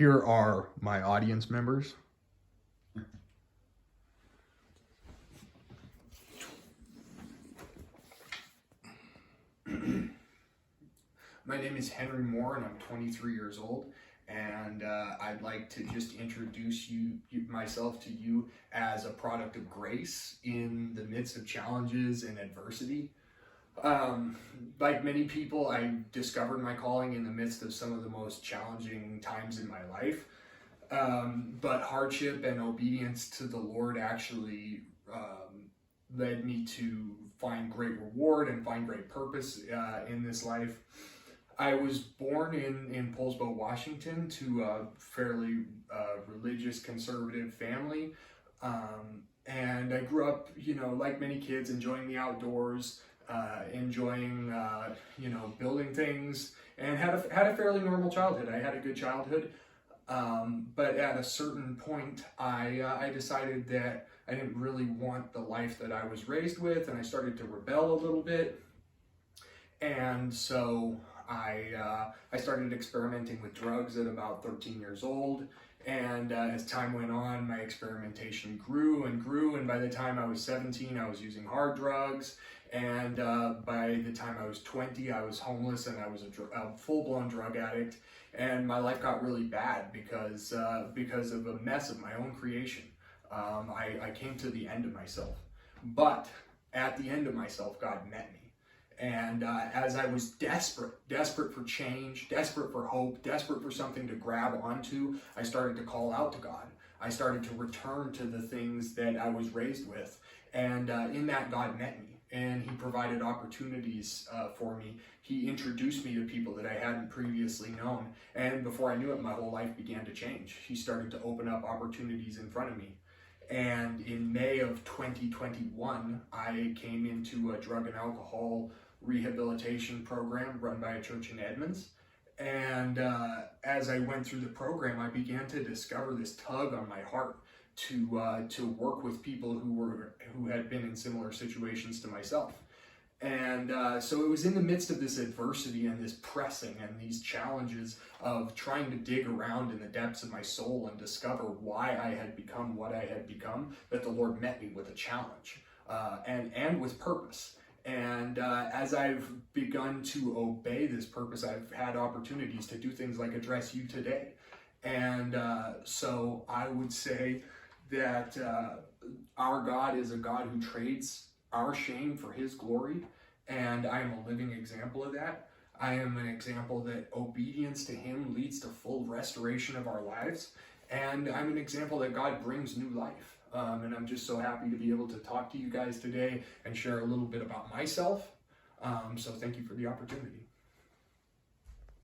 here are my audience members. My name is Henry Moore, and I'm 23 years old. And I'd like to just introduce myself to you as a product of grace in the midst of challenges and adversity. Like many people, I discovered my calling in the midst of some of the most challenging times in my life. But hardship and obedience to the Lord actually led me to find great reward and find great purpose in this life. I was born in Poulsbo, Washington, to a fairly religious, conservative family. And I grew up, like many kids, enjoying the outdoors, enjoying, building things, and had a fairly normal childhood. I had a good childhood. But at a certain point, I decided that I didn't really want the life that I was raised with, and I started to rebel a little bit. And so I started experimenting with drugs at about 13 years old. And as time went on, my experimentation grew and grew. And by the time I was 17, I was using hard drugs. And by the time I was 20, I was homeless and I was a full-blown drug addict. And my life got really bad because of a mess of my own creation. I came to the end of myself. But at the end of myself, God met me. And as I was desperate for change, desperate for hope, desperate for something to grab onto, I started to call out to God. I started to return to the things that I was raised with. And in that, God met me. And he provided opportunities for me. He introduced me to people that I hadn't previously known. And before I knew it, my whole life began to change. He started to open up opportunities in front of me. And in May of 2021, I came into a drug and alcohol rehabilitation program run by a church in Edmonds. And as I went through the program, I began to discover this tug on my heart to work with people who had been in similar situations to myself. And so it was in the midst of this adversity and this pressing and these challenges of trying to dig around in the depths of my soul and discover why I had become what I had become that the Lord met me with a challenge and with purpose. And as I've begun to obey this purpose, I've had opportunities to do things like address you today. And so I would say that our God is a God who trades our shame for his glory, and I am a living example of that. I am an example that obedience to him leads to full restoration of our lives, and I'm an example that God brings new life. And I'm just so happy to be able to talk to you guys today and share a little bit about myself. So thank you for the opportunity.